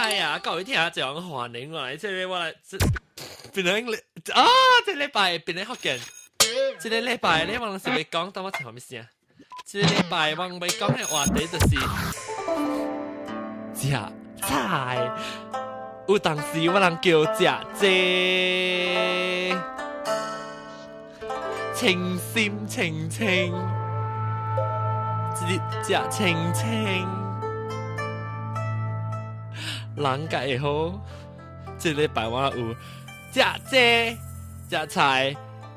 拜啊，各位聽下講歡迎我嚟，即係我嚟，變咗啊！即係禮拜變咗福建，即係禮拜你忘是未講，等我查咩先啊？即係禮拜忘未講嘅話題就是食菜，有當時我人叫食啫，清心清清，食清清。人家會好，即係禮拜我有食啫食菜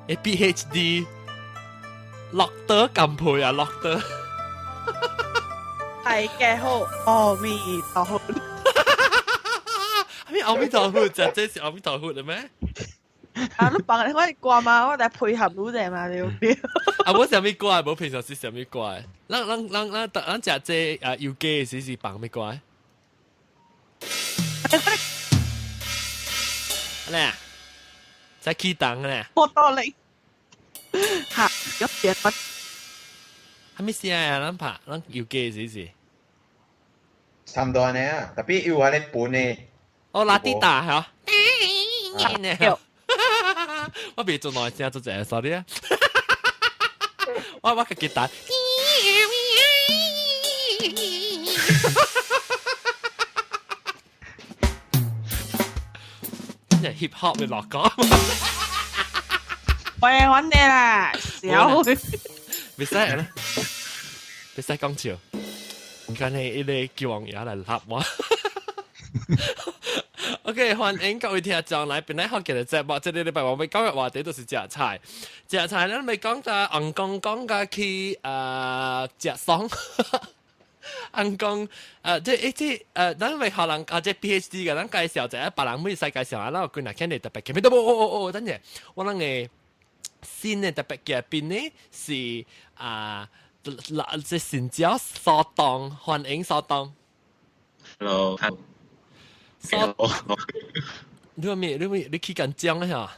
嘅 PhD 落得咁配啊，落得係嘅好，阿彌陀佛。咩阿彌陀佛？食啫是阿彌陀佛嘅咩？啊，你幫你可以掛嘛？我哋配合到啫嘛，你要唔要？啊，冇什麼怪，冇平常時什麼怪。咱食啫要記時幫咩怪？咧，再起檔咧。冇道理。嚇，咁嘢乜？係咪先啊？咱拍，咱要記時。差唔多呢，tapi you ada pun ni。哦，拉啲大係啊。我別做內聲做隻 sorry 啊。我個吉他。真係 hip hop 嘅落歌。我嚟揾你啦，小。別使啦，別使講笑。但係呢啲叫網友嚟立我。OK， 歡迎各位聽眾嚟邊嚟學嘅節目。即係禮拜我哋今日話題都是食菜，食菜咧咪講㗎，硬講㗎去食餸。硬講咱為學人即係 PhD 嘅，咱介紹就係別人每世介紹下啦，佢嗱聽你特別嘅，咩都冇等陣，我諗嘅新嘅特別嘅邊呢是即係新椒沙當，歡迎沙當。Hello，你話咩？你去緊張咧嚇？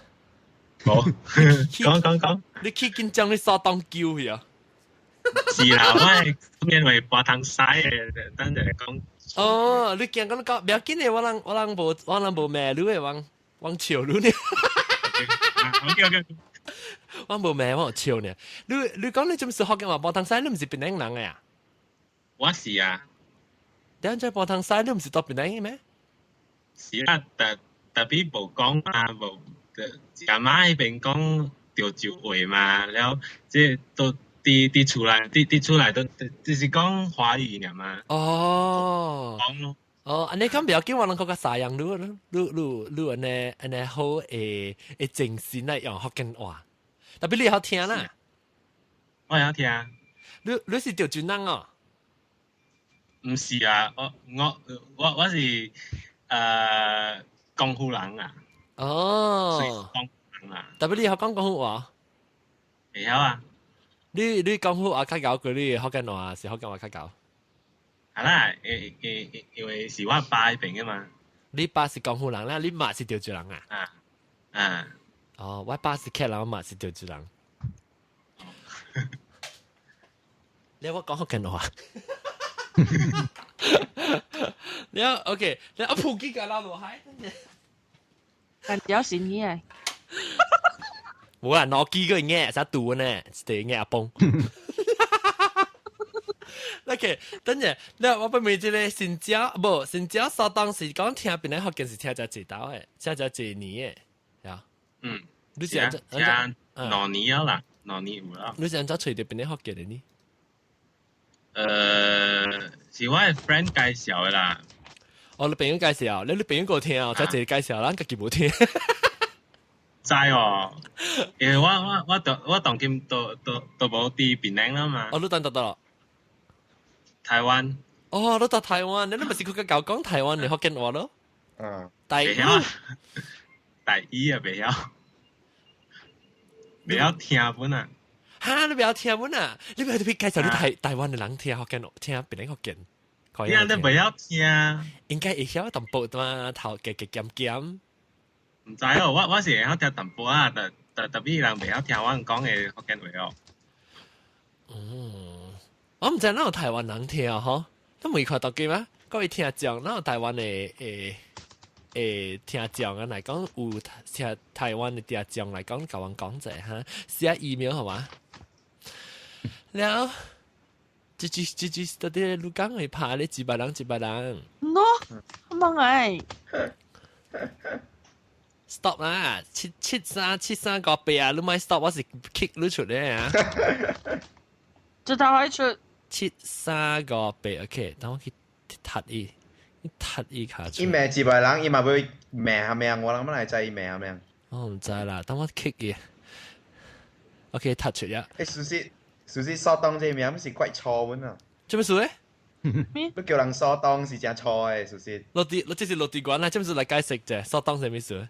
冇，講。你去緊張，你沙當叫佢啊？是啦，我係因為博湯西嘅，等陣講。哦，你驚講不要緊嘅，我人無咩，你係往潮你呢？OK，我無咩，我潮呢。你講你做咩學嘅話博湯西，你唔是檳城人嘅呀？我是啊。點解博湯西你唔是讀檳城嘅咩？是啦，特別冇講啊，冇阿媽喺邊講潮州話嘛，然後即係都。啲出來都就是講華語嘅嘛。哦。講咯。哦，安尼咁不要緊，我能講個啥樣？你安尼好正線嚟用福建話，特別你好聽啦。我有聽。你是潮州人哦？唔是啊，我是江湖人啊。哦。江湖人啊。特別你好講江湖話？未有啊。你江湖話較搞佢，你福建話是福建話較搞。係啦，因為是我爸喺邊嘅嘛。你爸是江湖人啦，你媽是潮州人啊？啊。哦，我爸是客人，我媽是潮州人。你我講福建話。你 OK， 你阿普吉個老羅海，但有時你誒。冇啊，攞機個嘢實讀呢，係嘢阿崩。OK， 等陣，你我不明知咧，新椒沙當時講聽邊咧學嘅是聽只知道嘅，聽只知年嘅，呀。你想聽兩年啦，兩年有啦。你想找隨便邊咧學嘅呢？是我嘅 friend 介紹嘅啦。哦，你朋友介紹，你朋友個聽啊，就自己介紹啦，自己冇聽。知哦，因為我當今都冇啲檳城啦嘛。哦，你等到台灣。哦，你到台灣，你咪是佢個教講台灣嘅福建話咯？第二啊，未曉聽本啊。嚇，你未曉聽本啊？你咪去介紹你台灣嘅人聽福建話，聽檳城福建。啲人都未曉聽。應該會曉淡薄嘛，頭嘅鹹。唔知哦，我是會曉聽淡薄啊，特別人未曉聽我講嘅福建話哦。我唔知哪有台灣人聽啊，嗬，都未看到嘅咩？各位聽眾，咱有台灣的聽眾啊，嚟講有聽台灣的聽眾嚟講，甲阮講者哈，寫 email 好嘛？了，這到底你講會拍你幾百人？ no， 乜嘢 stop 啦，七三個八啊，你咪 stop，我是 kick 你出嚟啊！就頭可以出7、3個8 ，OK，等我去踢伊卡出。伊命幾百人，伊嘛會命下命，我諗乜嚟制伊命下命。我唔知啦，等我 kick 伊。OK， 踢出呀。事實索當這名是怪錯本啊！做咩事咧？咩？你叫人索當是正錯嘅，事實。這是落地關啦，做咩事嚟解釋啫？索當係咩事？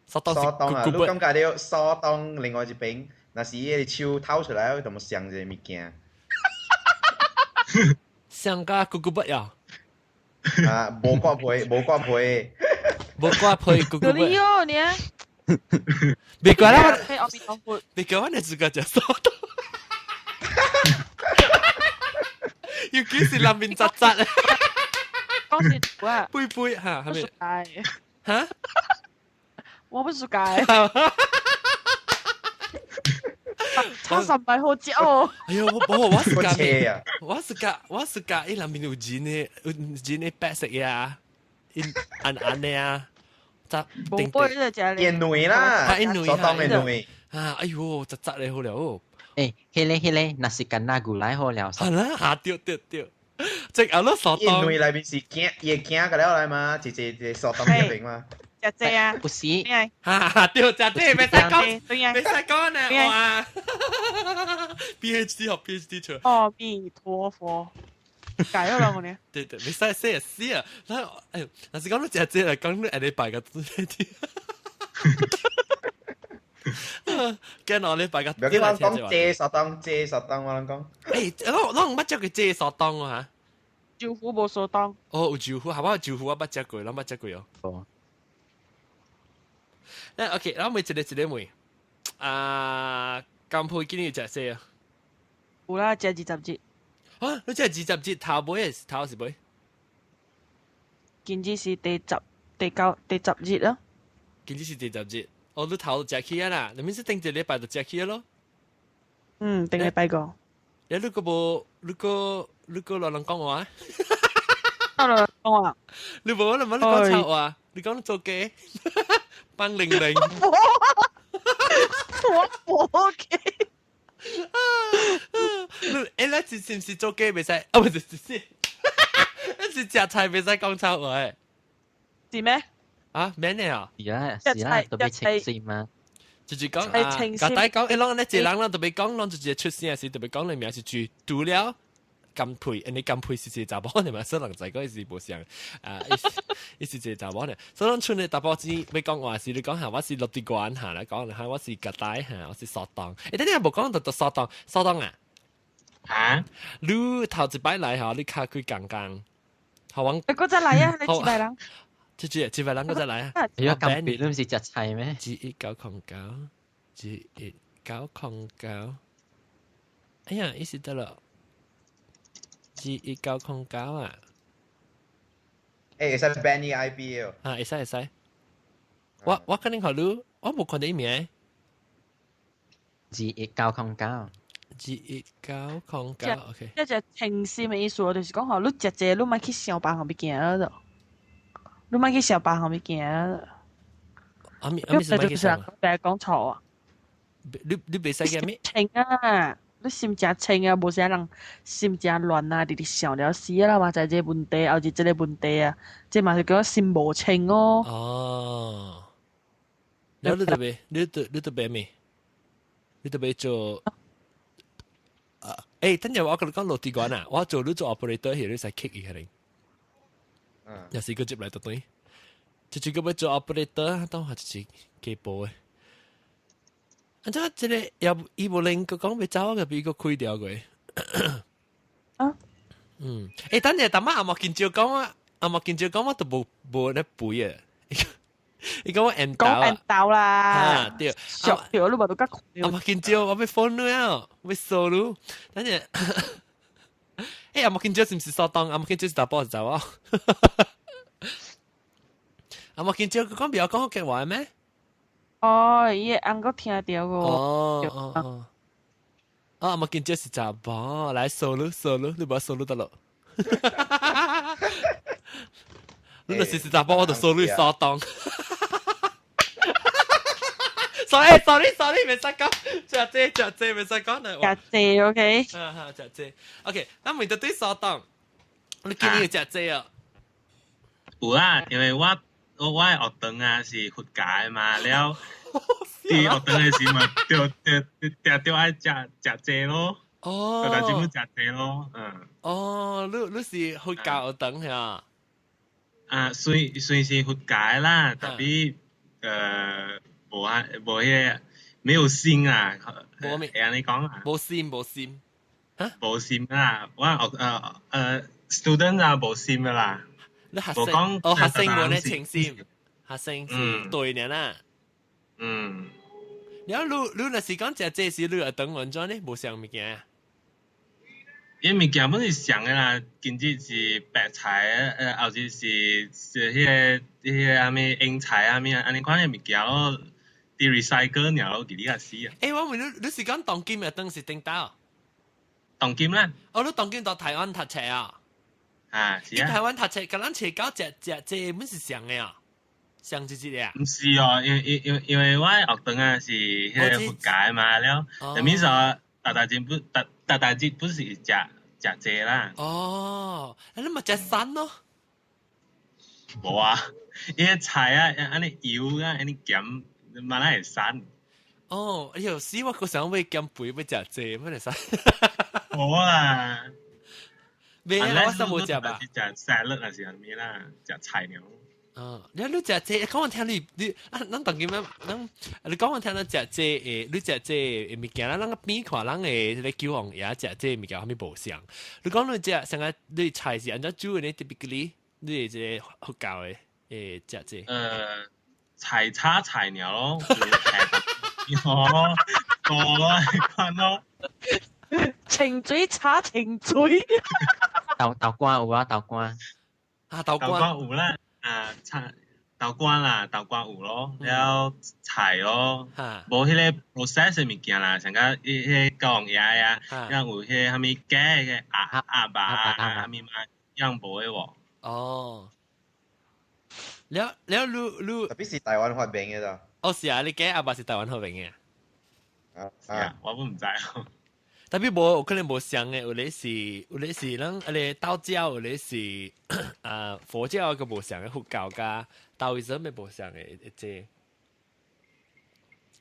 索當啊！你感覺到索當另外一邊，那是伊個手掏出來，就冇像一個物件。像個咕咕不呀？啊，無掛皮，冇掛皮咕咕不。你喲你啊！別怪啦，可以我變我活。別怪我，你自己就索當。要幾時南面窒窒啊？講是圖啊，杯嚇，係咪？嚇？我不是解。差神咪好食哦！哎呀，我是假車啊！我是假，伊南面有錢嘅白色呀，暗嘅啊，雜冇杯就食你。煙女啦，索當嘅女。啊，哎呦，窒你好了。誒，迄個，那是干那古來好了。係啦，下掉，即係攞索當。煙女裏邊是驚，也驚個了嚟嘛，直索當入邊嘛。只啊，不是，咩？下掉只啲，未使講，對呀，未使講啊，我啊。PhD 學 PhD 出。阿彌陀佛，解咗啦我哋。對，未使寫詩啊，嗱，哎，但是講到只嚟講，你禮拜個啲。驚我禮拜個。唔要講借索當，我諗講。誒，我乜叫佢借索當啊嚇？招呼冇所當。哦，有招呼，係咪有招呼我乜隻句，諗乜隻句哦。嗱，OK，然後咪一個問，金配今年要食咩啊？有啦，食20節。啊，你食20節頭尾係頭是尾？今日是第10節咯。今日是第10節，我都頭食起啊啦，你咪是定一禮拜就食起咯。嗯，定禮拜個。你個冇，你個老人講話。講話。你冇啦，乜你講臭話？你講做嘅？班玲玲，我嘅，誒，你是唔是做雞未使？啊，唔係，你是食菜未使講臭話誒？是咩？啊，咩嚟啊？是啦，特別清晰嘛。就是講啊，甲大講，誒，啷你一人特別講，啷就直接出聲時特別講你名是住除了。金配，你金配是查某呢嘛？所以人仔嗰是無相啊，伊是一個查某呢。所以咱村嘅大波子要講話是你講下，我是落地關下啦，講下我是格帶下，我是索當。誒，等陣無講到索當啊！啊？你頭一擺來嚇，你卡佢剛，好往。你嗰隻嚟啊！你幾百人？幾百人嗰隻嚟啊！如果咁別，你唔是食菜咩？G1909，哎呀，意思得啦。G1909啊！誒，會使 ban 呢 IP 哦。會使。我肯定考慮，我冇看到伊名。G1909。G1909，OK。一隻情詩嘅意思，就是講吼，你食這你咪去上班後邊行咯，你咪去上班後邊行咯。阿咪是咪去上？但係講錯啊！你袂使嘅咩？情啊！你心正清啊，無啥人心正亂啊，直直想了死啦嘛，就係這個問題，後是這個問題啊，這嘛是叫心無清哦。哦，然後你特別咩？你特別做誒，等陣我講落地關啊，我做你做 operator 係你使 kick 伊係零，又是個接嚟到對，就個要做 operator，當下就是幾波嘅。啊！即個又伊無令佢講要走嘅，俾佢開掉佢。啊？嗯，誒，等陣，但媽阿莫見照講啊，阿莫見照講我都冇咧背啊。你講我 end 到啊？ end 到啦。啊，對。小條你話到吉窮。阿莫見照我要 phone 了，我要收了。等陣，誒，阿莫見招是唔是索當？阿莫見招是打波就走啊！阿莫見招佢講比較講好嘅話咩？哦，伊個翁個聽到個。哦，阿莫見招是打波，來 solo，你把 solo 得咯。你就是打波，我就 solo 索當。sorry，未使講，隻未使講啦。食姐 OK。隻姐 OK，咁面對對索當，你見你隻姐啊？有啦，因為我學堂啊是佛教嘛，了啲學堂嘅時咪掉愛食姐咯。哦，但係只食姐咯，哦，你是佛教學堂係啊？雖是佛教啦，特別無嘢沒有心啊，係你講啊，冇心，嚇？無心啦，我student 啊無心噶啦，你學生哦，學生冇呢情心，學生是對嘅啦。然後你若是講只這是你學堂運轉呢，冇上物件啊？因物件本是上嘅啦，今日是白菜後日是迄個阿咩英菜啊咩，安尼款嘅物件咯。啲 recycle 然後佢哋個死啊！誒，我問你是講當今嘅當時頂到？當今啦，你當今到台灣讀冊啊？是啊。台灣讀冊，咁咱冊到隻本是上嘅啊，上一個啊？唔是哦，因為我學堂啊是迄個佛教嘛，了，就面說大節不是食這啦。哦，你咪食山咯？冇啊，啲菜啊，安尼油啊，安尼鹹。馬來山哦，哎呦，死我個想要減肥要食這，乜嚟使？冇啊，未啊，我真冇食吧。食 salad 還是係咩啦？食菜鳥。你食這，講我聽你咱當今你講我聽你食這誒，你食這物件啦，咱個邊看咱誒咧叫王爺食這物件，後面無相。你講你食成個你菜是按照煮嘅呢 typically，你這好教嘅食這。菜叉菜鳥咯，哦，多咯，看咯。情嘴叉情嘴。豆乾有啊，豆乾。豆乾有啦，豆乾啦，豆乾有咯，了菜咯，無迄個 process 嘅物件啦，像個迄個講嘢啊，樣有迄蝦米雞嘅鴨吧，蝦米嘛，樣無嘅喎。哦。แล้ว特別是台灣發明嘅咋？哦是啊，你嘅阿爸是台灣發明嘅。我都唔知。特別冇可能冇上嘅，有啲是咱誒道教，有啲是佛教個冇上嘅佛教加道伊什咪冇上嘅即。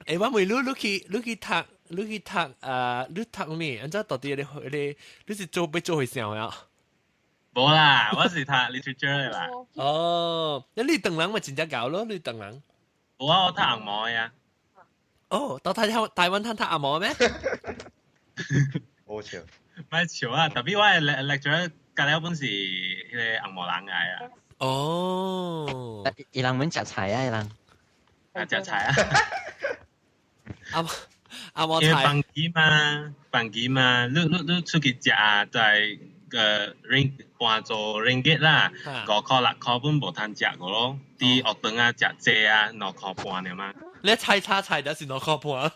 誒，我問你去讀你讀咩？按照到底你是要做會上呀？冇啦，我是讀 literature 啦。哦，你當人咪真正搞咯，你當人。冇啊，我讀紅毛呀。哦，到台灣讀紅毛咩？好笑。咪笑啊！特別我係lecturer隔離本是迄個紅毛人嚟啊。哦。伊人免食菜啊，伊人。食菜啊。阿毛菜。因為飯機嘛，你出去食在換做 ringgit 啦，5塊6塊本無通食個咯。啲學堂啊食濟啊2塊半嘅嘛。你菜就是2塊半。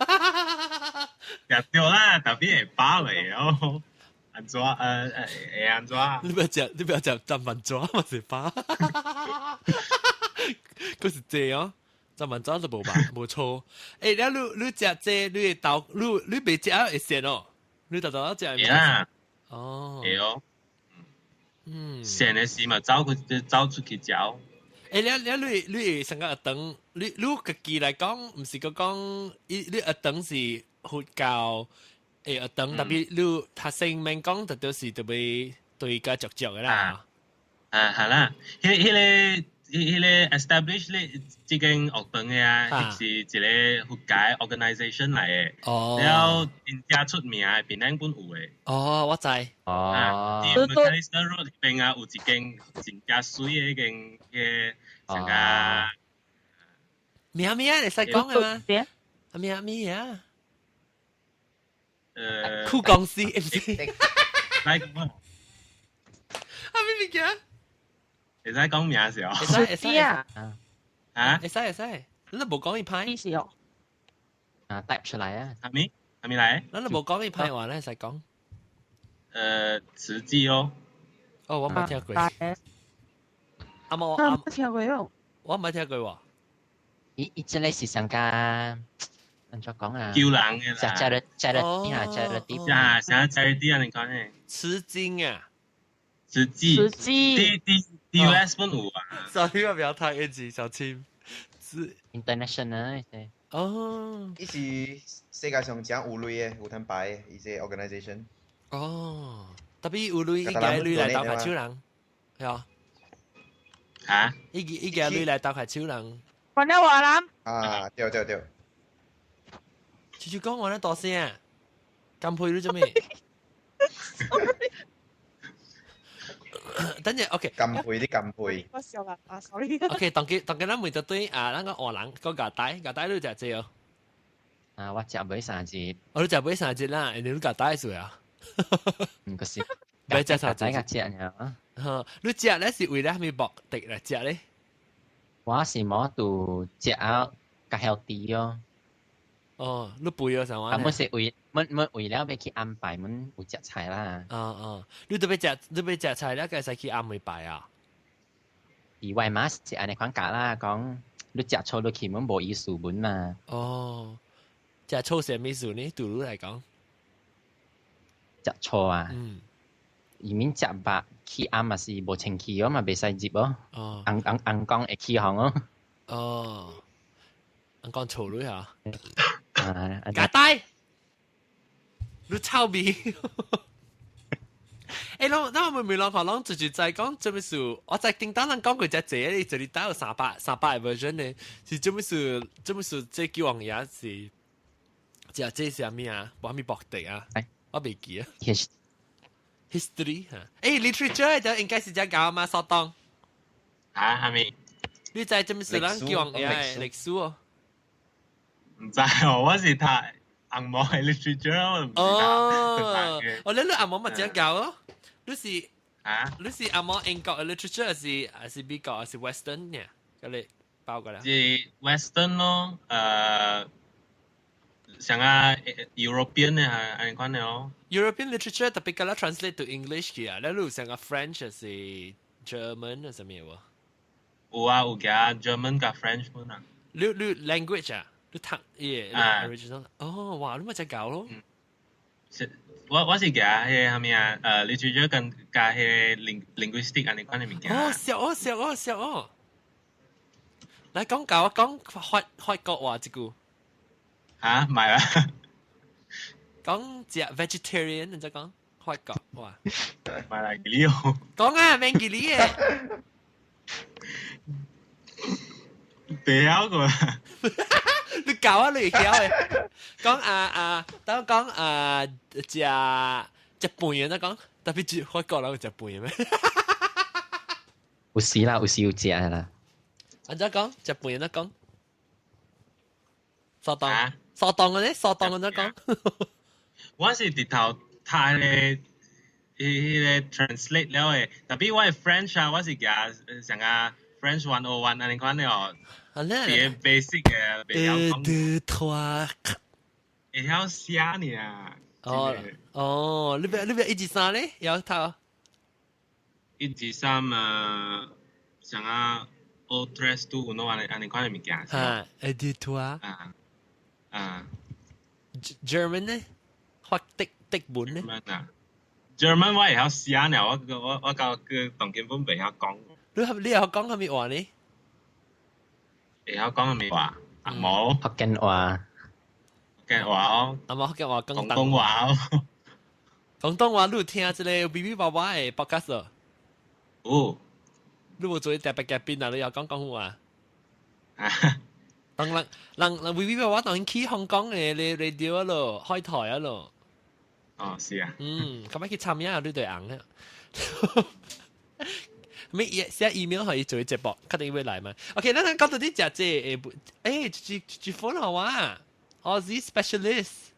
食對啦，特別會飽嚟哦。安怎會安怎？你不要食三分鐘嘛是飽。佢是濟哦，三分鐘就無吧，無錯。誒，然後你食濟，你豆你未食會鹹哦，你豆食會鹹。哦。係哦。鹹嘅時咪走出去食。你成個學堂，你家己來講，唔是講你學堂是佛教學堂，特別你學生免講，就係特別對個足足嘅啦。係啦，迄個 establish 呢這間學堂嘅啊，是一個佛教 organisation 嚟嘅。哦。了，真正出名嘅檳城本有嘅。哦，我知。哦。啲 Macalister Road 嗰邊啊，有一間真正水嘅一間嘅。成個咩啊？你使講嘅嘛？咩啊？酷公司 MC。嚟講啊！物件？會使講名時候會使會使啊，啊？會使會使，你都冇講伊歹，意思哦， type 出嚟啊，係咪嚟？你都冇講伊歹話咧，使講。慈濟咯。哦，我冇聽過。大嘅，阿冇啊，冇聽過喲，我冇聽過喎。伊即係是上加，按怎講啊？叫人嘅啦。charity 啊，charity 啊，想 charity 啊，你講咧。吃驚啊！慈濟。慈濟DUS 本有啊。sorry，我不要太 edgy，小青。是 international 哦伊是世界上真有類嘅，有攤牌嘅，伊些 organisation。哦，特別有類，伊個類來鬥下手人，係啊，嚇？伊個類來鬥下手人。關咗話啦，啊，對，悄悄講我咧大聲啊，咁配你做咩？等陣 OK，禁配啲禁配。我笑啦，啊，sorry， OK，當佢咱每就對啊，咱個華人個牙帶你就借哦，啊，我食袂三隻，我都就買三隻啦，你都牙帶做啊，唔過是買隻三隻仔，個隻啊，嚇，你食咧是為了咩目的嚟食咧？我是冇度食啊，較 healthy 咯。哦，你背咗上啊，話阮是為了要去安排，阮有食菜啦。你特別食菜咧，計使去暗暝拜啊？而外嘛是安尼款價啦，講你食錯落去，阮無意思本嘛。哦，食粗食咩數呢？對你嚟講，食錯啊，嗯，而免食白去暗嘛是無清氣咯嘛，袂使接咯。哦，紅光會起紅咯。哦，我講粗女嚇。啊，假帶，你臭味。誒，咱我咪兩個人就在講做咩事？我在叮當人講過隻字，你就你打有300 version 呢？是做咩事？這叫王爺是，這是咩啊？我咪博地啊，我未記啊。history 嚇，literature 就應該是只教嘛，索當。嚇係咪？你在做咩事？人叫王爺歷史哦。唔知喎，我是睇紅毛嘅 literature，我唔知哦，你阿毛咪只教咯？你是嚇？你是阿毛英國嘅 literature 係美國係 Western 嘅？咁你包過啦。係 Western 咯，像啊 European 嘅係安款嘅咯。European literature 特別㗎啦 translate to English 嘅啊，你如像個 French 係 German 係什麼喎？有啊，有嘅 German 加 French 本啊。你 language 啊？你讀嘢 original 哦，哇！你咪只教咯。我是嘅係咩啊？literature 跟加係 linguistic 安款嘅物件。哦，笑哦！嚟講教我講法國話一句，嚇，唔係啦，講只 vegetarian 你再講法國話，唔係啦，呢個講啊，免記你嘅。俾嗰個。你教啊，你教嘅。講等我講隻半嘢得講，特別住開國佬隻半嘢咩？有時啦，有時有食啦。安怎講？隻半嘢得講。索當啊嘅咧，索當安怎講？我是直頭睇咧，迄個 translate 了誒，特別我係 French 啊，我是嘅上啊 French 101安尼款了，啊咧，啲 basic 嘅袂曉講， 2 3會曉寫爾。哦，你邊1 2 3咧？有頭。 1 2 3上啊 all dress to uno 安尼款嘅物件。嚇，1 2 3。啊 German 咧，學的本咧。 German 我會曉寫爾，我教佢當根本袂曉講，你又講係咪話呢？會曉講係咪話？冇福建話嘅話哦，阿媽嘅話廣東話哦。廣東話你有聽即個 B B 爸爸嘅 podcast 哦？哦，你有做特別嘅邊啊？你又講廣東話？人 B B 爸爸當然去香港嘅你 radio 咯，開台啊咯。哦是啊，咁樣去參加呢對硬咧。咩寫 email 可以做直播，肯定會嚟嘛。OK，咱講到啲隻誒，住歡好啊 ，Aussie specialist。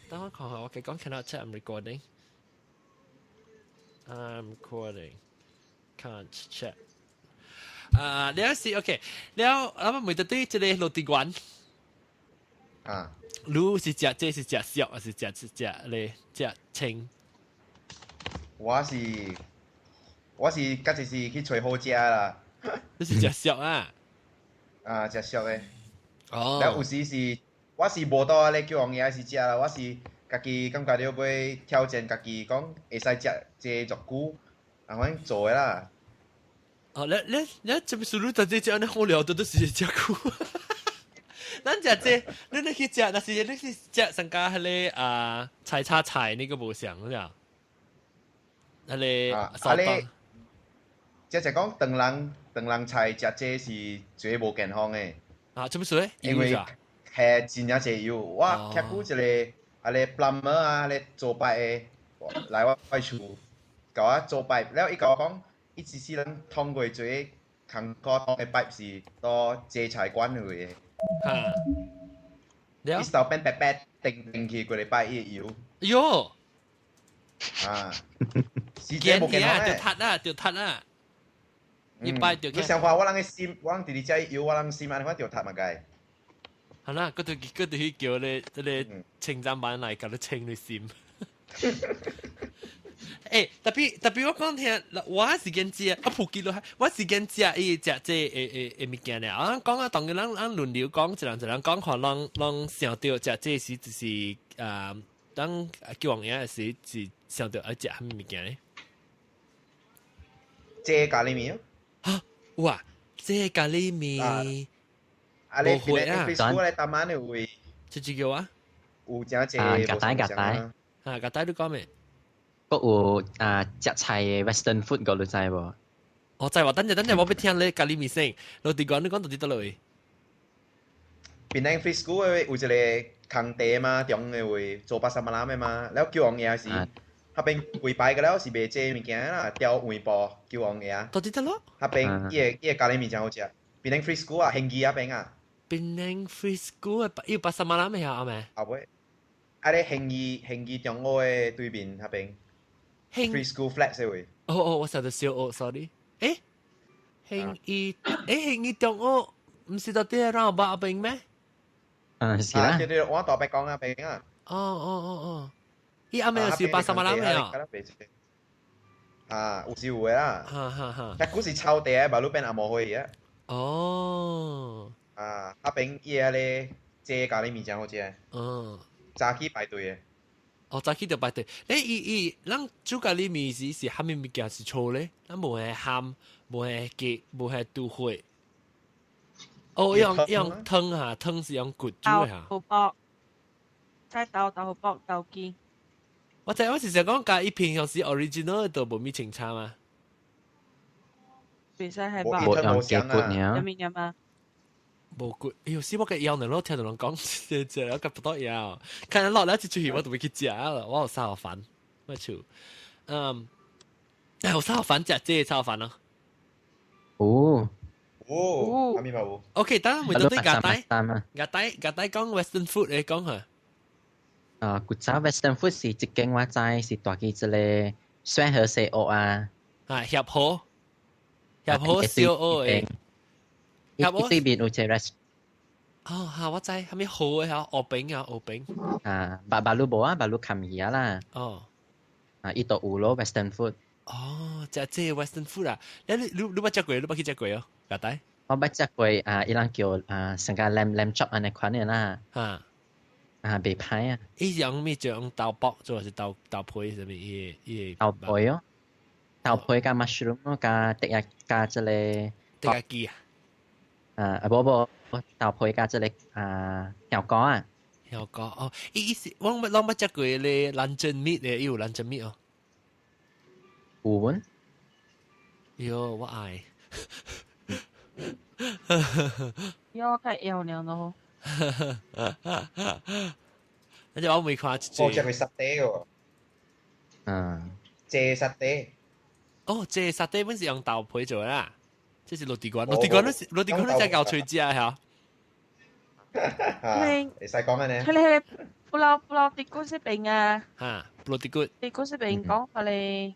等我看下，我講 cannot check I'm recording。I'm recording. Can't check. แล้วสิโอเคแล้วมัน每得对这个落地关啊，如是只这是只小还是只咧只青我是家己是去找好食啦，这是只小啊啊，食俗诶。哦แล้ว有時是我是無到咧叫王爺是食啦，我是家己感覺到要挑戰家己講會使食這足久，啊，反正做誒啦。哦你这不是你在这安尼好聊的都是只股咱食这你去食但是你去食上加迄個菜叉菜那個無相了迄個手當即係講唐人菜食這是最無健康誒。啊這不是因為係真正濟油，我吃過一個啊咧 plumber 啊咧做拜誒來我厝，甲我做拜，แล้ว伊甲我講，伊只是咱通過做工課通嘅拜是到這菜館去嘅，了伊手邊白白定去過嚟拜伊油，喲啊，是見這無健康嘅誒。掉塔啊一拜掉你想話我人嘅心，我人直直只油，我人心安尼款掉塔嘛計。係啦，嗰度去叫你即係清砧板嚟搞到清你心。誒，特別我講聽，我時間知啊，普及落，我時間知啊，伊隻即物件咧，啊講啊，當然咱輪流講，一人講，可能想到隻即時就是當叫王爺時是想到一隻乜物件咧？這咖喱麵啊，哇！這咖喱麵。啊，你邊個 Facebook 咧？當晚你會這叫啊？有真濟夾帶啊，夾帶你講咩？ก็有食菜嘅 Western food 個你知無？我知話，等陣我俾聽你咖喱麵聲，老弟講你講到啲得嘞。邊個 Facebook 有一個空地嘛，中嘅會做巴沙馬蘭嘅嘛，แล้ว叫王爺是，下邊跪拜嘅แล้ว是賣這物件啦，吊碗布叫王爺。到啲得咯？下邊伊個咖喱麵真好食，邊個 Facebook 啊，興記下邊啊。Penang Free School 要巴沙馬蘭咩啊？咩？後尾，啊你興記中澳嘅對面下邊 Free School Flat 社會。哦，我成日笑我 ，sorry。誒，興義中澳唔是到啲讓巴邊咩？是啦。對，我大伯講啊邊啊。哦，伊阿妹有笑巴沙馬蘭咩啊？啊，有時有嘅啦。哈。但嗰時抄地嘅，馬路邊阿冇去嘅。哦。啊，阿邊伊個咧，這咖喱麵真好食。早起排隊嘅。哦，早起就排隊。咱煮咖喱麵是蝦米物件是錯咧？咱無係鹹，無係雞，無係杜花。哦，用湯啊，湯是用骨煮嘅嚇。豆卜，再豆腐卜豆雞。我是想講加一片像是 original 都無咩清差嘛。袂使係吧？冇用雞骨有呢？面有嘛？無骨，哎呦，死我嘅腰呢？我聽到人講食了夾不到腰，看人落了一出去我都未去食了，我有啥好煩，我就有啥好煩食這啥好煩咯。阿咪嘛有。OK，等下每到對夾帶夾講 Western food 你講下。古早 Western food 是一間我知是大幾一個酸河西澳啊。協和燒鵝誒。一對面有隻 restaurant。哦，嚇我知，係咪好嘅嚇？鵝餅。巴魯無啊，巴魯冚嘢啦。哦。伊度有咯 Western food。哦，這 Western food 啊？你捌食過？你捌去食過哦？夾帶？我捌食過伊人叫成個 lamb chop 安尼款嘅啦。袂歹啊。伊用咩就用豆卜做，還是豆皮什麼？伊豆皮哦，豆皮加 mushroom 咯，加滴啊加即個。滴啊雞啊？無豆皮加即個香膏啊。香膏哦，伊是我捌食過咧luncheon meat 咧，伊有 luncheon meat 哦。有喎。喲，我愛。喲，太妖了咯。那就我未看一隻。我食過沙爹嘅喎。這沙爹。哦，這沙爹本是用豆皮做啦。這是落地瓜，落地瓜都真夠脆食嚇。會使講嘅呢？佢布撈地菇食餅啊。布撈地菇。地菇食餅講法咧，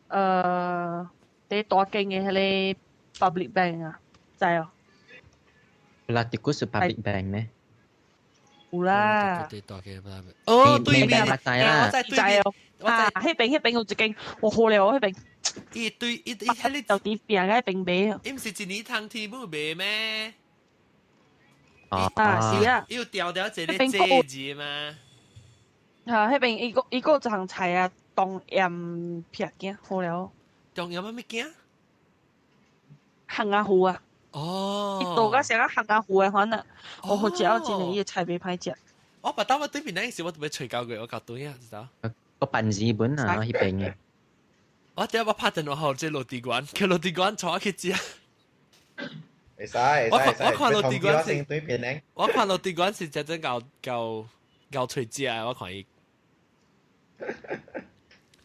第大間嘅迄個 public bank 啊，知哦？啦，啲股是 public bank 咩？有啦。哦，對面，我知啦，我知對面，啊，迄邊有一間，我好了，迄邊。伊對迄個就啲邊嘅邊買。伊唔是一年通天冇賣咩？哦，是啊。要調調一個節字嘛？嚇，迄邊伊個一項菜啊，冬鹽片件好了。冬鹽乜件？烘鴨糊啊！哦，伊做甲成個烘鴨糊嘅款啊！我好食到真係伊個菜袂歹食。我把刀我對面那時我都未吹夠過，我搞對啊，知道？個辦日本啊，迄邊嘅。我第一我拍電話號即落地館，佢落地館坐去食。會使會使，我看落地館是對面咧。我看落地館是真正夠吹食啊！我看伊。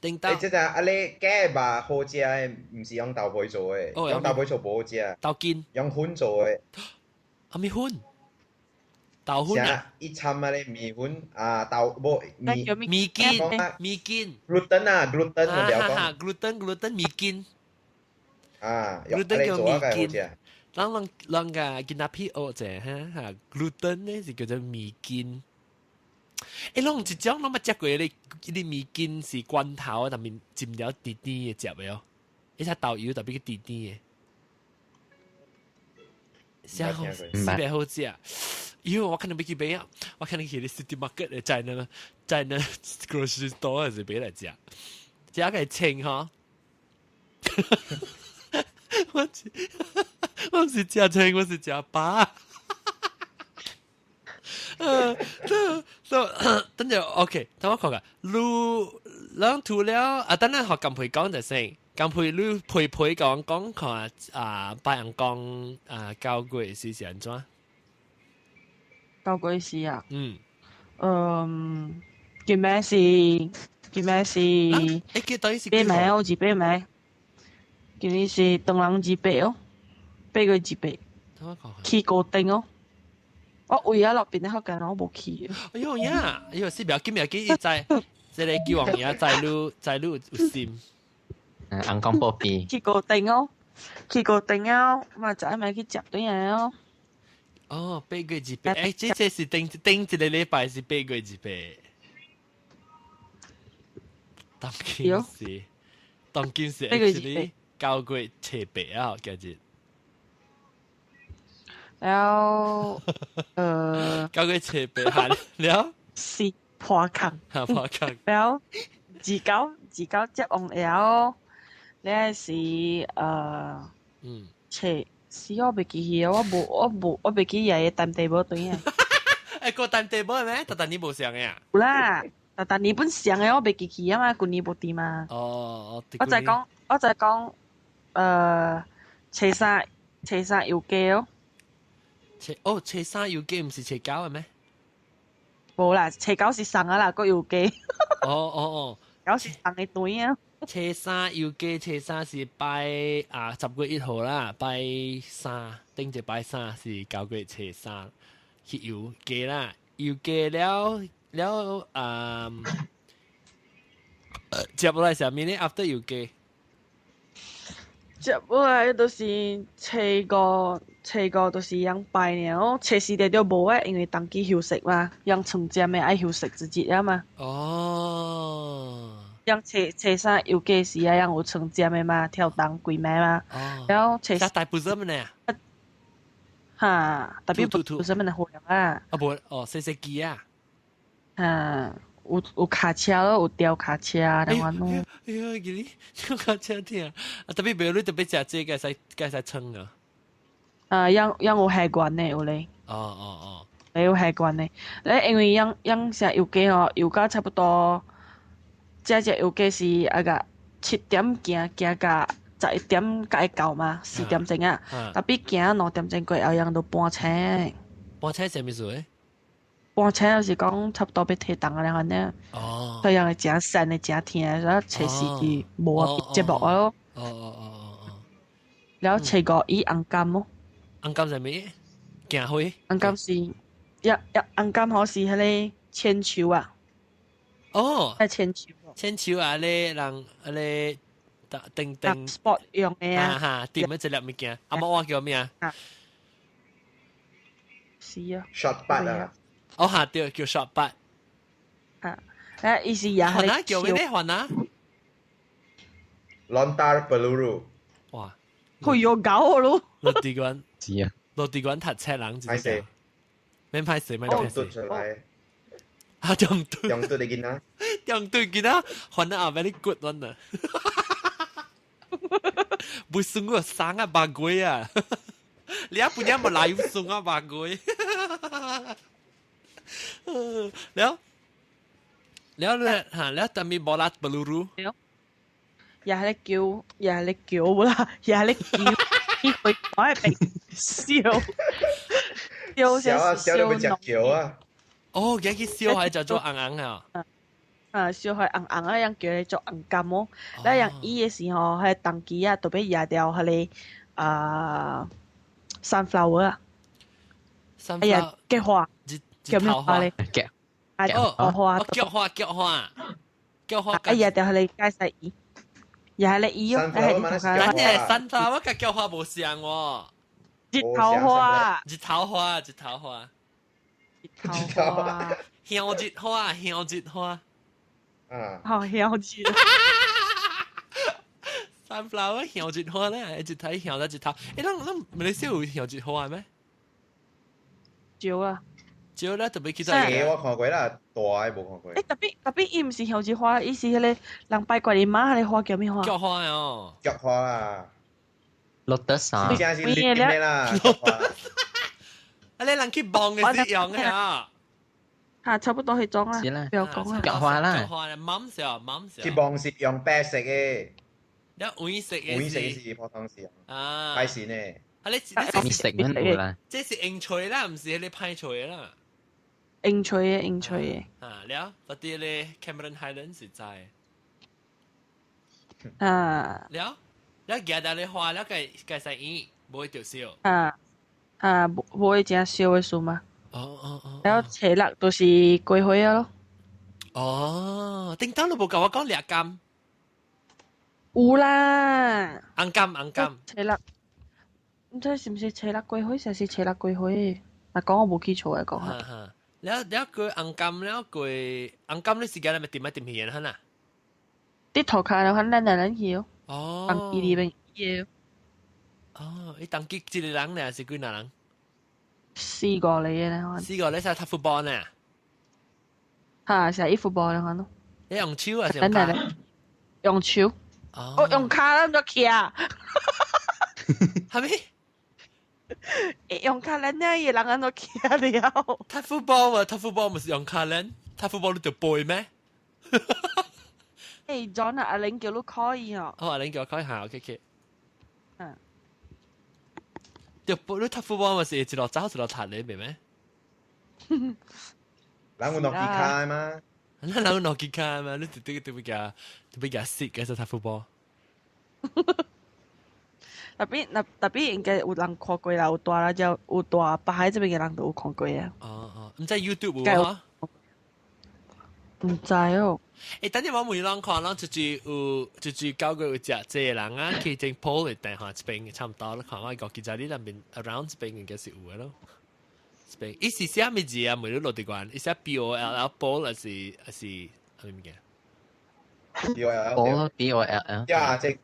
叮當。即陣你雞吧好食嘅，唔是用豆皮做嘅，用豆皮做唔好食。豆筋。用粉做嘅。啊咪粉。豆粉啊！一參啊你米粉啊豆冇米筋。gluten 啊 gluten 我哋有講。gluten 米筋。啊，gluten 叫米筋。人個見阿 P.O. 啫嚇 gluten 咧是叫做米筋。誒，攏一種攏捌食過啲米筋是罐頭，但面浸了甜甜嘅食嘅哦，一隻豆油特別甜甜嘅。食好特別好食啊！因為我可能要去買啊，我可能去啲 City Market 在那 grocery store 係買嚟食，食個清嗬。我是食清，我是食飽。等陣 OK，等我看下，咱除了啊，等陣學金培講就先，金培你培講看啊，白人講啊，交過是安怎？交過是啊。叫咩是？八枚哦，是八枚。叫你是東人之八哦，8個之8。去高登哦。我為咗落邊咧，好緊我冇去。哎呦呀！哎呦，是表今日幾日在，這個希望也在路有心。紅光波比。去高登哦，嘛就咪去食對嘢哦。哦，8個之8，誒，這是頂一個禮拜是8個之8。當今是 actually 9個七8啊，叫做。แล้ว9個七8下แล้ว是破坑破坑แล้ว自九接往แล้ว咧是切是我未記起我未記嘢淡地冇對啊誒個淡地冇咩？但你冇上嘅啊？有啦，但你本上嘅我未記起啊嘛，舊年冇掂嘛。哦，我就係講切沙油雞哦。切沙要機唔是切膠嘅咩？冇啦，切膠是生啊啦，個要機。哦，膠是生嘅對啊。切沙要機，切沙是拜10月1號啦，拜3，頂住拜3是9月切沙，去要機啦，要機了接落來上面呢 after 要機。接落來都是切個都是樣拜年哦，切時地都無誒，因為當季休息嘛，樣春節咪愛休息之節啊嘛。哦。樣切啥尤其是啊，樣有春節咪嘛，跳檔鬼咩嘛。哦。然後切。大不什麼呢？哈，特別不什麼的活動啊。啊不，細機啊。哈。有卡車咯，有吊卡車啊，等我弄。哎呀，你卡車聽啊！特別別你特別食這個使稱啊。樣有海關呢，有咧。哦。你有海關呢？咧因為樣食油雞哦，油價差不多，只油雞是個7點行到11點才會到嘛，4點鐘啊。特別行2點鐘過後，樣都半車。半車係咩事誒？半車就是講差不多要退檔啊，然後呢，所以樣係真神嘅真甜，然後切是啲無節目咯。然後切個以紅柑咯。紅柑係咩？行花。紅柑是紅柑好似迄個千秋啊。哦。係千秋。千秋啊，咧人咧叮叮 sport 用嘅啊，哈，點樣一粒物件？阿媽我叫咩啊？是啊 short part 啊，哦哈，對，叫 short bud。意思也環啊，係叫咩咧？環啊？ lontar peluru，哇！佢要搞我咯，落地關，是啊，落地關讀冊人歹勢，免歹勢，免用歹勢。嘟出來，啊，用對，用嘟你見啊，用對見啊，環啊，very good one 啊。Busung sangat bagus ah. Dia punya Melayu sangat bagus. แล้วแล้วจะมีบอลลัดบลูรู又係你叫啦，又係你叫，佢講係平笑，笑啊笑到要隻橋啊，哦，而家笑係就做硬硬啊，笑係硬硬啊，樣叫你做硬金哦，咧樣伊嘅時候係當機啊，特別廿條係你sunflower 啊，哎呀嘅花叫咩花咧？嘅花，花，哎呀，就係你介紹伊。又係你意咯，你係呢但係新花我嘅叫花冇像喎，日頭花，日頭花，日頭花，日頭花，香日花，香日花，好香日。sunflower 香日花咧，一睇香得一頭，咱馬來西亞有香日花咩？少啊。少咧，特別其實嘅我看過啦，大嘅冇看過。特別伊唔是香子花，伊是迄個人拜過年媽，迄個花叫咩花？腳花哦，腳花啊，lotus 啊，你真係練咩啦？腳花，你人去幫嘅是樣嘅啊，嚇，差不多係種啦，不要講啦。腳花啦，腳花咧，芒少，去幫是用白色嘅，你黃色嘅，黃色是普通是啊，派線嘅。啊你你食乜嘢啦？這是硬脆啦，唔是你派脆啦。硬脆嘅，硬脆嘅。啊，了，嗰啲咧 Cameron Highlands 實在。啊。了，了夾到你花了計曬煙，唔會掉燒。唔會正燒嘅樹嘛。哦。然後斜落都是桂花咯。哦，叮當你冇教我講兩金。有啦。硬金。斜落，唔知是唔是斜落桂花，還是斜落桂花？嗱，講我冇記錯嘅講下。แล้ว佢อังกำแล้ว佢อังกำนี่สิแกอะไรมาติมเหียนฮะน่ะ啲頭殼就很難人曉，哦，當機裏邊要，哦，你當機一個人呢，是幾多人4個嚟嘅咧，可能？4個你係踢 football 呢？嚇，成日football可能，你用手還是用卡？用手，哦，用卡啦，唔咗騎啊，係咪？用卡咧，呢嘢人喺度騎了。踢 football 啊，踢 football 唔是用卡咧？踢 football 你條背咩？誒，John 啊，阿玲叫你可以哦。哦，阿玲叫我開下 ，OK。條背你踢 football 咪是一路走一路踢你明咩？人有諾基卡嘛？人有諾基卡嘛？你特別夾 sit 嘅就踢 football。特別應該有人看過啦，有大啦，就有大北海這邊嘅人都有看過啊。哦，唔知 YouTube 有啊？唔知哦。誒，等陣我每人看，咱就是教過有隻人啊，佢正 po 嚟定下這邊差唔多啦。看我個記者呢兩邊 around 這邊應該是有嘅咯。這邊，伊是寫咩字啊？每日落地關，伊寫 BOLL ball 還是係咩嘅？BOLL。呀，正。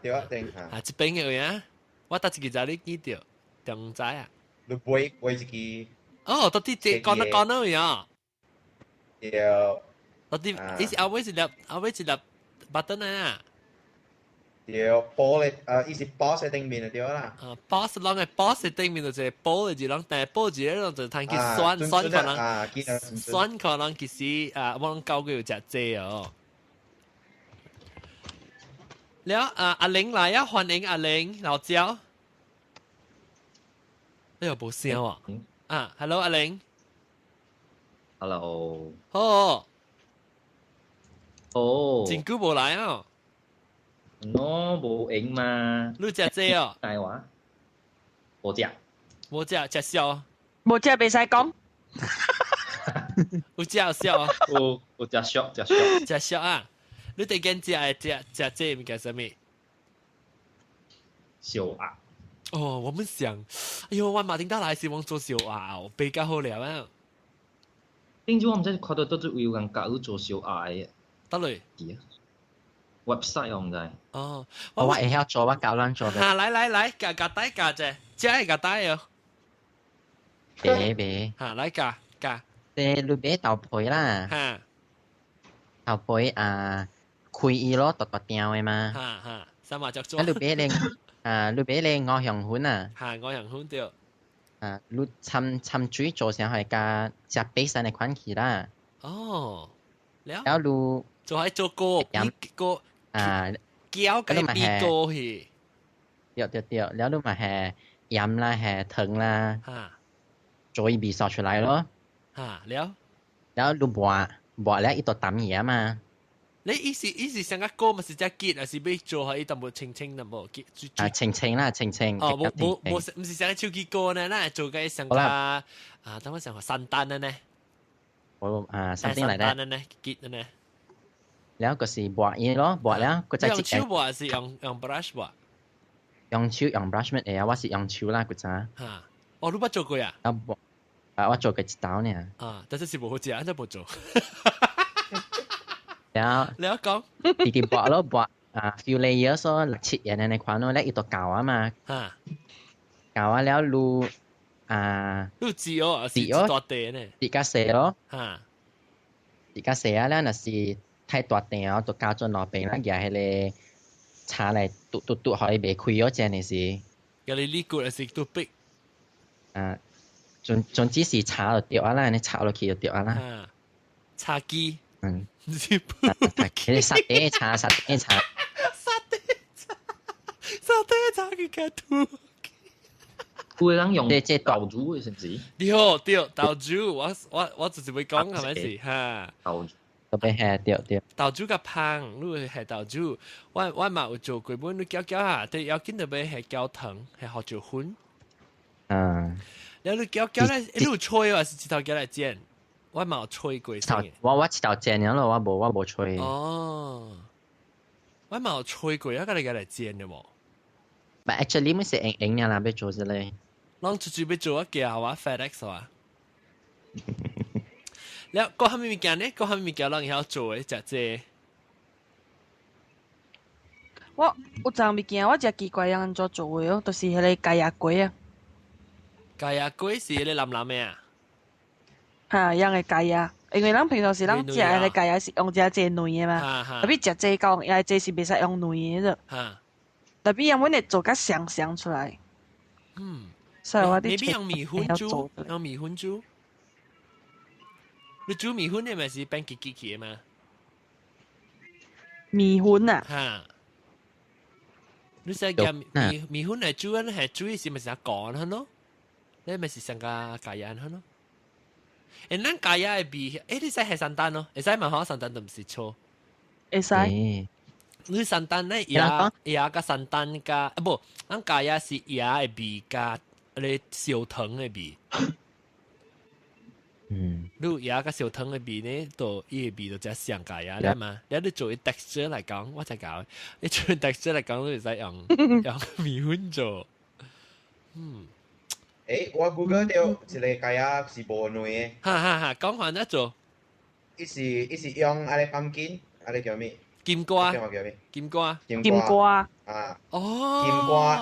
對啊，正啊！這邊嘅呀，我搭一個仔你記到，點知啊？你背一支。哦，到底這講到呀？對。到底伊是後尾一粒 button 啊？對，波咧，伊是 boss 嘅頂面就對啦。boss 啷個 boss 嘅頂面就係波嘅字啷，但係波字咧就睇佢酸可能其實我諗教佢有隻字哦。แล้ว阿玲嚟啊，歡迎阿玲老焦。呢個冇聲啊！Hello 阿玲。Hello。好。哦。真久冇嚟啊！我冇影嘛。你食啫哦？大話。冇食。冇食，食笑。冇食未使講。有食有笑啊！有食笑，食笑。食笑啊！你哋間只物叫什麼？小鴨。哦，我們想，哎呦，我馬丁達來是往做小鴨，比較好聊啊。點知我唔知看到都係有人教做小鴨嘅。得嘞。website 我唔知。哦，我會曉做，我教人做嘅。嚇，來，夾帶啫，只係夾帶哦。別。嚇，來夾。即你別豆皮啦。嚇。豆皮開伊咯，剁掉嘅嘛。嚇，三麻雀做。你別咧你別咧我香粉啊。嚇，我香粉對。你浸水做成係加隻比神嘅款起啦。哦。แล้วดู做喺做歌膠嘅邊個去？對，แล้วดูมาแห่ยำ啦แห่ถึง啦做一筆掃出來咯แล้วดูบัวแล้วอีตัวตำ嘢嘛你意思成個歌咪是只結，還是要做喺度冇清淡冇結？清啦，哦，冇，唔是成個超級歌呢？那做嘅成個等我成個聖誕呢？something like that 呢？結呢？แล้วก็是บัว嘢咯บัวแล้วก็จะ用手บัว是用 brush บัว用手用 brush 乜嘢我是用手啦嗰陣哦你冇做過呀我做嘅一道呢但是冇好似真冇做แล้ว你講啲บัว咯บัวfew layers 咯6-7อย่างใน款咯แล้วอีตัวเก่าอ่ะมาเก่าอ่ะแล้วลู字哦是多地呢啲加蛇咯啲加蛇啊แล้วน่ะ是太大條就交咗落邊啦，而係你炒嚟嘟可以俾開咗隻呢是。有你呢個係都逼。總之是炒就掉啦，你炒落去就掉啦。炒雞。你沙爹炒。沙爹炒嘅嘅圖。會人用即豆珠嘅是唔是？對，豆珠，我就是會講係咪是嚇？豆珠。特別係對豆珠嘅香，你係豆珠，我嘛有做過本，你攪下，但要見到咩係攪糖，係學做粉。然後你攪咧，你有吹還是直頭攪嚟煎？我嘛有吹過先。我直頭煎咗咯，我冇吹。哦，我嘛有吹過，一個嚟攪嚟煎嘅喎。But actually 咪是硬嘅啦，要做之類。啷出去要做一件係嘛 FedEx 啊？แล้วก็ทำมีการเนี่ยก็ทำมีการเรา要做嘅就係我有陣物件，我只奇怪人做嘅哦，就是迄個雞鴨龜啊。雞鴨龜是你諗咩啊？嚇，樣嘅雞啊，因為咱平常時咱食嘅雞鴨是用只隻卵嘅嘛，特別食這講，也這是袂使用卵嘅啫。特別因為你做甲香出來。所以我哋用米粉煮，用米粉煮。你煮米粉你咪是變結嘅嘛？米粉啊？嚇！你成日米粉嚟煮咧，係煮嘅時咪成日乾佢咯，你咪是成個雞眼佢咯。誒，咱雞眼係味，你使係聖誕咯，會使問下聖誕都唔是錯。會使。你聖誕咧，椰個聖誕加不，咱雞眼是椰嘅味加你燒糖嘅味。你椰個燒糖嘅味呢，到伊嘅味就只上架呀，你嘛？你做 texture 嚟講，我就搞。你做 texture 嚟講，你使用米粉做。我 Google 到一個雞鴨是無卵嘅。哈，講翻一做。伊是用阿個pumpkin，阿個叫咩？金瓜。叫咩？金瓜。金瓜，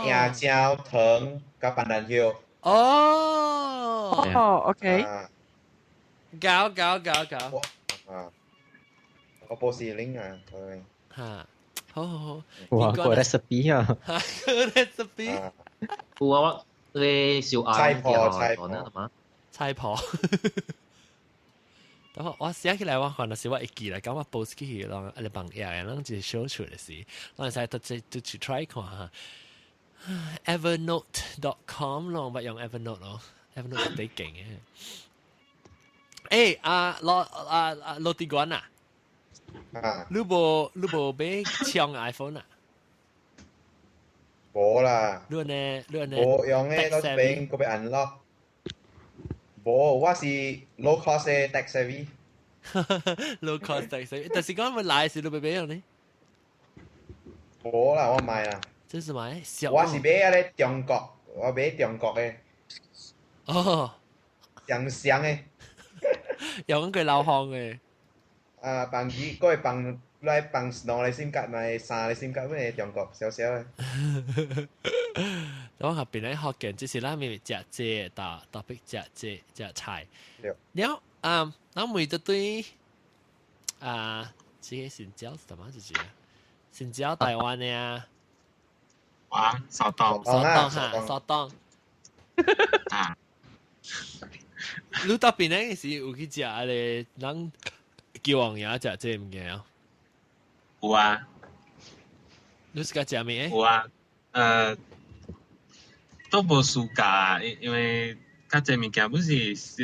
椰椒、糖加板蘭葉。OK。搞。我報時拎啊，嚇，好。哇，個 recipe 啊，個 recipe。我你小鴨菜婆。等我寫起來，我可能是我會記嚟，咁我 post 起去咯，你bằng嘢，然後就 show 出嚟時，我哋都去 try 看下。Evernote.com 咯，我用 Evernote 咯 ，Evernote 幾勁嘅。羅地關啊！你無買搶 iPhone 啊？無啦。你無用嘅，我邊個要 unlock？無，我是 low cost 嘅 tech savvy。low cost 但是講咪來時都未俾人呢？冇啦，我買啦。這是買小。我是買咧中國，我買中國嘅。哦。上上嘅。有講佢老行嘅。啊，bằng gì có bằng lại bằng nó lại sim card mà xa lại sim card với Trung Quốc xíu xíu ấy. 我後邊咧學嘅只是啦，咪食蔗，特別食蔗食菜。了那每都對這個新疆是什麼字啊？新疆台灣的啊。哇，稍等哈，稍等。啊。你特別咧是有去食咧，人叫王爺食這物件啊？有啊。你是個食咩？有啊，都無暑假，因為較濟物件不是小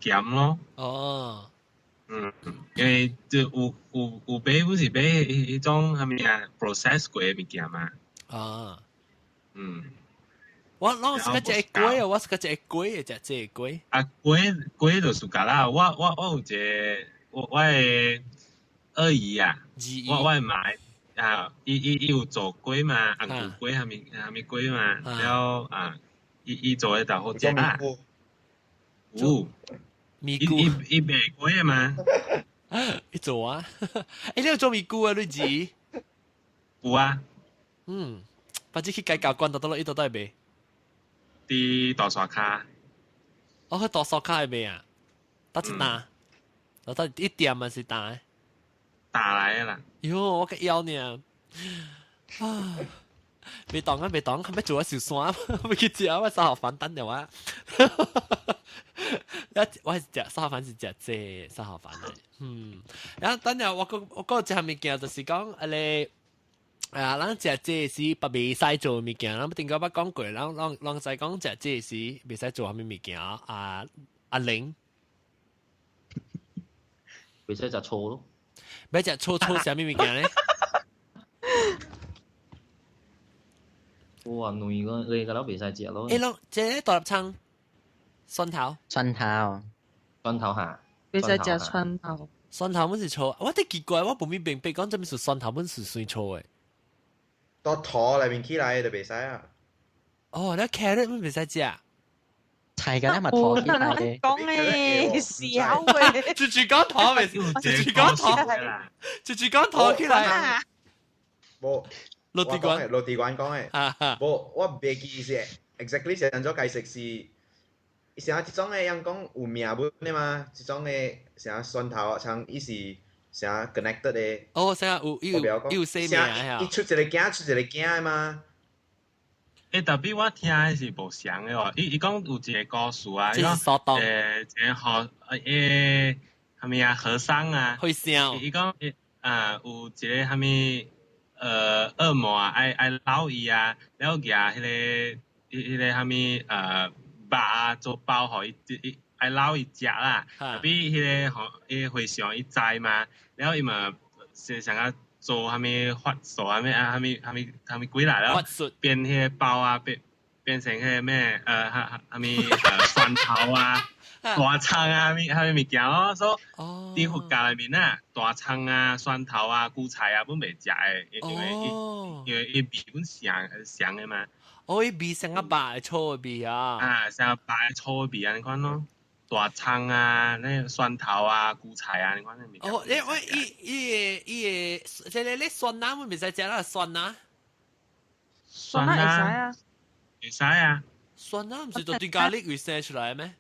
鹹咯。哦。因為有買不是買迄種啥物啊 process 過嘅物件嘛。啊。我是個食龜啊，我是個食龜嘅，食龜。啊，龜就暑假啦，我有一個我嘅二姨啊，我會買。啊，伊有做粿嘛，紅豆粿下面粿嘛，了啊，伊做嘅就好食啦。有，伊賣粿嘅嘛。伊做啊？你有做咪菇啊？你自？有啊。把這去改教官到到一度都係賣。啲大沙卡。哦，去大沙卡係賣啊？得一單，得一點啊是單。打來嘅啦。喲，我個腰呢？啊，未當啊，未當，係咪做咗小山？未去食，我三號飯等咗啊！我係食三號飯是食這三號飯嚟。然後等陣我個食物件就是講，咱食這是不未使做物件，咱頂個捌講過，咱再講食這是未使做啥物物件啊？阿玲，未使食醋咯。要食粗啥物物件咧？我話女個你個佬未使食咯。喏，這大粒葱、蒜頭下，未使食蒜頭。蒜頭本是粗，我啲奇怪，我冇明白講做咩是蒜頭本是算粗嘅。到肚裏面起來就未使啊。哦，你 carrot 本未使食。係㗎，咪肚起來嘅。講誒，笑嘅。住講肚未？住講肚起來。冇。落地關講嘅。冇，我唔記記是 exactly 是按咗解釋是，成日這種嘅人講有名本嘅嘛，這種嘅成蒜頭像伊是成 connected 嘅。哦，成日有寫名啊。伊出一個囝嘅嘛。特別我聽嘅是無相嘅喎，伊講有一個故事啊，即係沙當。一個啥物啊和尚啊，會笑。伊講有一個啥物惡魔啊，愛撈伊啊，了夾迄個啥物肉啊做包互伊愛撈伊食啦，特別迄個和尚伊知嘛，了伊嘛是想要做啥物法術啥物鬼來了，變迄個包啊變成迄個咩啥物蒜頭啊。大蔥啊，啥物物件咯，所以啲佛教裏面啊，大蔥啊、蒜頭啊、韭菜啊，本未食嘅，因為伊味本香嘅嘛。哦，伊味成個白粗嘅味啊。啊，成個白粗嘅味啊，你看咯，大蔥啊、呢蒜頭啊、韭菜啊，你看呢味。哦，伊即係你蒜啊，本未使食啦，蒜啊。蒜啊會使啊。會使啊。蒜啊，唔是就對咖喱會生出來咩？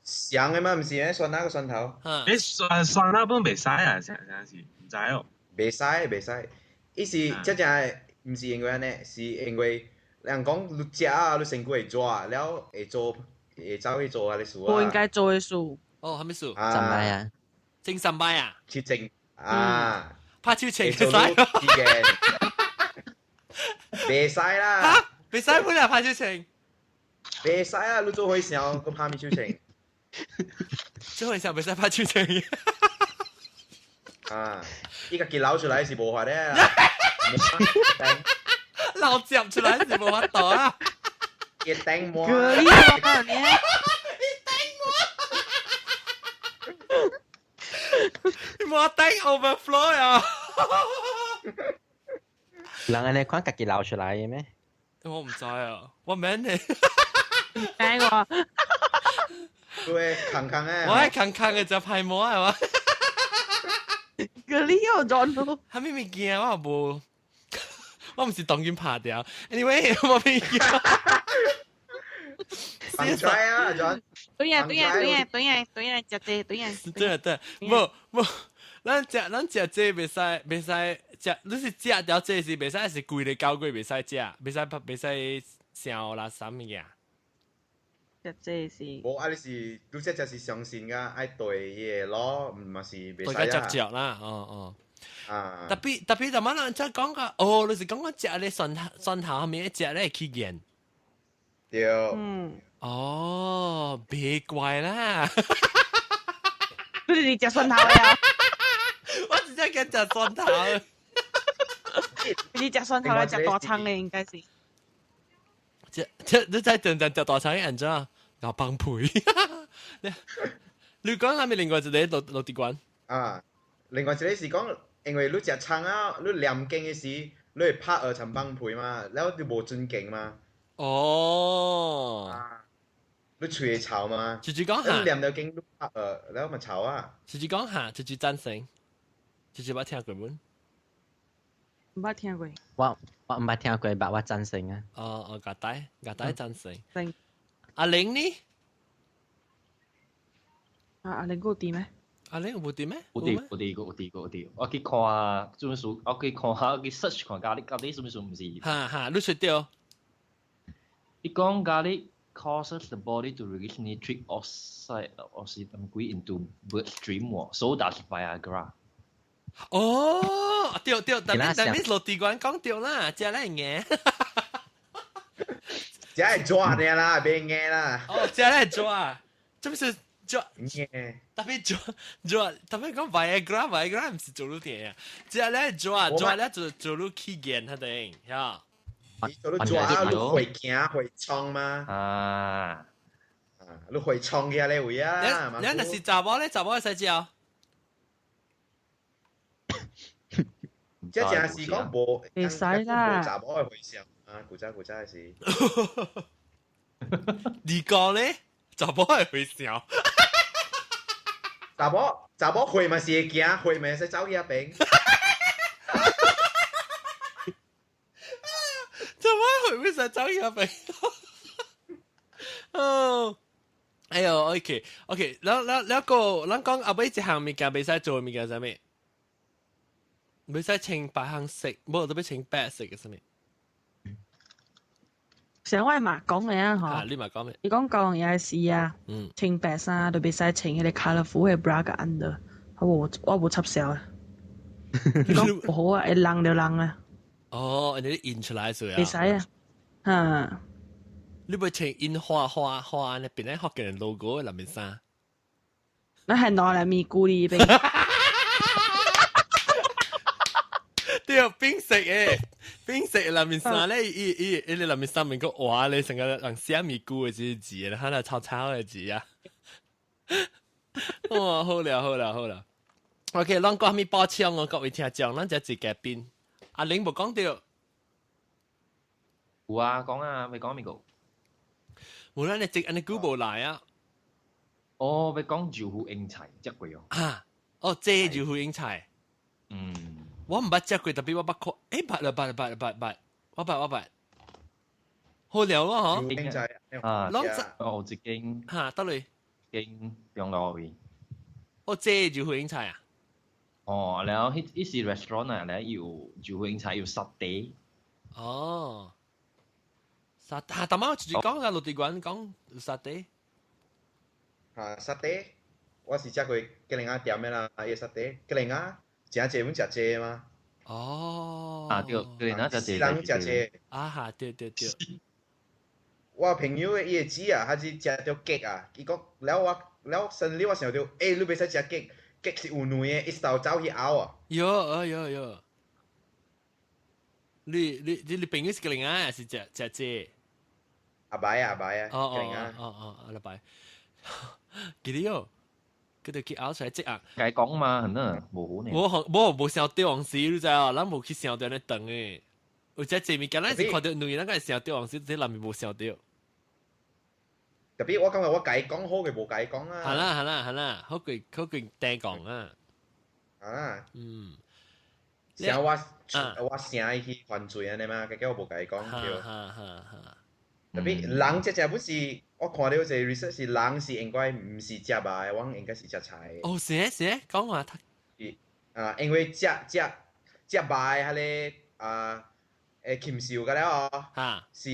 香嘅嘛，唔是咩？蒜啊個蒜頭。你蒜啊本未使啊，成是唔知哦。未使，伊是即係唔是因為呢，是因為人講你食啊，你身軀會抓，了會走去做啊啲事啊。我應該做嘅事。哦，係咩事？三拜啊。正三拜啊？切正啊。拍超情使。未使啦。嚇！未使本嚟拍超情。未使啊！你做會笑，咁拍咩超情？做會笑未使拍超情。啊！依家結扭出嚟是無法咧。扭接出來是無法度啊！一頂膜。隔離啊！你冇頂 overflow 啊！人安尼看家己流出來嘅咩？我唔知啊，我明你。哎我，對，康康誒，我係康康嘅就派冇係嘛？嗰啲又撞到，係咩物件我冇，我唔是當然拍掉。Anyway， 我物件。放出來啊，John。對呀，姐姐，對呀，對，冇，咱食這袂使食，你是食掉這是袂使，是貴的高貴袂使食，袂使燒啦啥物嘢。姐姐是。冇啊！你這就是上線噶，愛對嘢咯，唔係是袂使對個嚼啦，啊！特別就乜人再講個，哦，你是講個食咧蒜頭後面食咧起鹽。對。哦，別怪啦。你哋食蒜頭呀？我只係驚食蒜頭。你食蒜頭嚟食大腸嘅應該是。你真係食大腸嘅人咋？牛崩皮。你講係咪另外一個落地關？啊，另外一個是講，因為你食腸啊，你念經嘅時，你會拍耳層崩皮嘛，然後你冇尊敬嘛。哦。你嘴臭嘛？直接講下。你念到經，你拍耳，然後咪臭啊。直接講下，直接贊成。直接捌聽過冇？唔捌聽過。我唔捌聽過，但我贊成啊。哦，夾帶贊成。成。阿玲呢？阿玲嗰啲咩？阿玲有冇啲咩？有啲。我去看做咩事？我去看下，我去 search 看咖喱做咩事唔是？哈，你出掉。伊講咖喱 causes the body to release nitric oxide into bloodstream, so does Viagra. 哦，對，但係落地關講對啦，食嚟嘅。只係抓你啦，別硬啦。哦，食嚟抓，這不是抓。硬。特別講 Viagra 唔是做路點啊，食嚟抓嚟做路起見，佢哋呀。你做你抓啊，你會驚會衝嗎？啊，你會衝嘅你會啊？你那是查某咧，查某會使食。即係是講無，會使啦。查某會上啊，古仔是。你講咧，查某會上。查某會咪是會驚，會咪使走去一邊。查某會咪使走去一邊？哦，哎呦 ，OK，แล้วก็咱講後尾一項物件袂使做物件係咩？袂使穿白行色，冇特別穿白色嘅係咩？上位嘛講嘅啊，嗬。你嘛講咩？你講講嘢是啊，穿白衫就別使穿迄個 colourful 嘅 bra 嘅 under，我冇插手啊。你講唔好啊，會冷就冷啊。哦，你印出來所啊？別使啊，嚇。你會穿印花呢邊咧學嘅人 logo 嘅裏面衫。那係攞嚟咪咕哩邊。對，冰色嘅裏面衫咧，伊裏面衫面個畫咧，成個人寫咪咕嘅字咧，喺度抄嘅字啊。哇，好啦。OK，咱講咪抱歉哦，各位聽眾，咱只自己變。阿玲冇講到。有啊，講啊，未講咪個。無論你直按你估無來啊。哦，未講豆腐英菜，食過哦。啊，哦，這豆腐英菜。我唔捌食過，特別我捌看，捌，我捌，好料咯嗬。英菜啊，哦，一間嚇得嚟，間中路位。哦，這豆腐英菜啊。哦，然後一時 restaurant 啊，然後有豆腐英菜，有沙爹。哦，沙爹，但係直接講啊，落地館講沙爹。啊，沙爹，我是食過吉林亞店嘅啦，伊沙爹，吉林亞。食這本食這嘛？哦，啊對，那食這，人食這。啊哈，對。我朋友伊個姊啊，他是食條雞啊，伊講，了生理我想到，你袂使食雞，雞是有卵嘅，一手走去咬啊。有。你朋友是吉林啊，還是食這？阿伯啊，哦，阿伯，記得喲。佢哋去拗出嚟即啊。解講嘛，係呢，冇呢。冇想對王師，你知啊？咱冇去想到咧等誒。有只前面間咱是看到女，咱個係想對王師，即內面冇想到。特別我感覺我解講好嘅冇解講啊。係啦，好句訂講啊。啊。嗯。想我想伊去犯罪安尼嘛，結果我冇解講對。特別人只本是，我看到一個 research 是人是應該唔是食肉嘅，我應該是食菜。哦，是講話佢。因為食肉迄個禽獸個了哦，是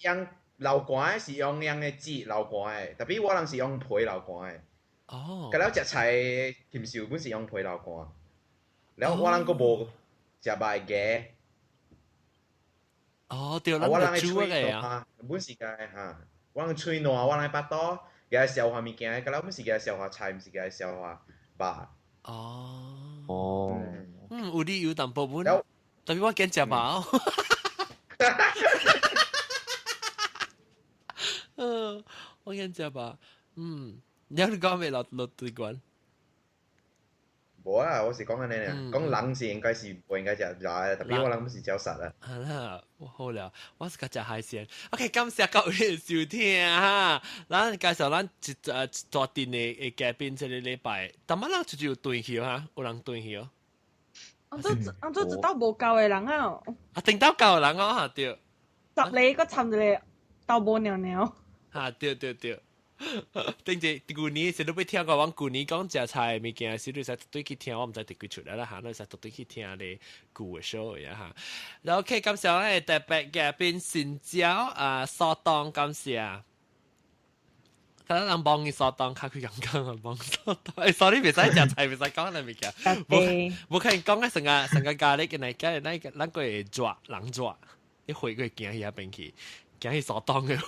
用流乾是用嘅籽流乾嘅，特別我人是用皮流乾嘅。哦。個了食菜禽獸本是用皮流乾，แล้ว我人個無食肉嘅雞。哦，對，咱我人係喙爛，本是個嚇，我人喙爛，我人巴肚，嘅消化物件，個了本是個消化菜，唔是個消化肉。哦。有理有淡薄本。特別我驚食飽。我驚食飽。你講咩落對關？冇啊，我是講緊你講人是應該是唔應該食肉嘅，特別我人唔是嚼實啊。係啦，好了，我是個食海鮮。OK，感謝各位收聽哈。咱介紹咱大陣嘅嘉賓，這個禮拜，但乜人就有斷氣哈，有人斷氣哦。我都知道無夠嘅人啊！定到夠人哦，嚇對。十你個尋一個豆無尿尿。嚇對。定住舊年成日都俾聽過，講舊年講食菜物件，時你使對去聽，我唔知第幾出嚟啦嚇，你使對去聽你舊嘅 show 嘅嚇。然後 OK，感謝我哋特別嘉賓新椒蘇東，感謝。可能人幫佢蘇東，較佢講啊幫蘇東。sorry， 唔使食菜，唔使講你物件。冇可能講嘅成個咖喱嘅嚟，假如咱個會抓人抓，一回佢行去遐邊去，行去蘇東嘅。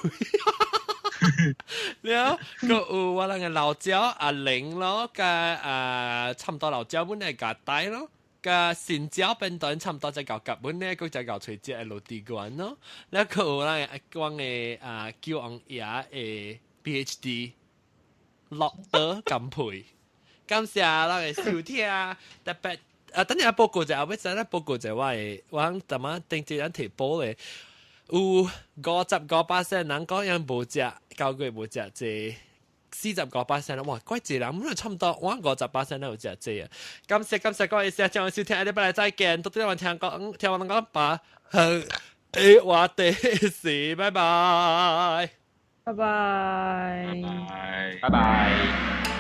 了，個有我哋嘅老椒阿玲咯，個差唔多老椒本嚟夾帶咯，個新椒變短差唔多只嚿夾本咧，佢只嚿垂直嘅落地關咯。了個有咱講嘅叫昂爺嘅 PhD 落得咁配，感謝咱嘅收聽，特別等陣報告就後尾陣咧報告就話誒，我尋晚定住咱提報咧。有50%人講人無食，9個月無食這40%哇，怪濟人，咁差唔多，我50%都有食這啊！感謝各位謝謝收聽，下禮拜再見，多啲人聽我講把話題事，拜拜，拜拜，拜拜。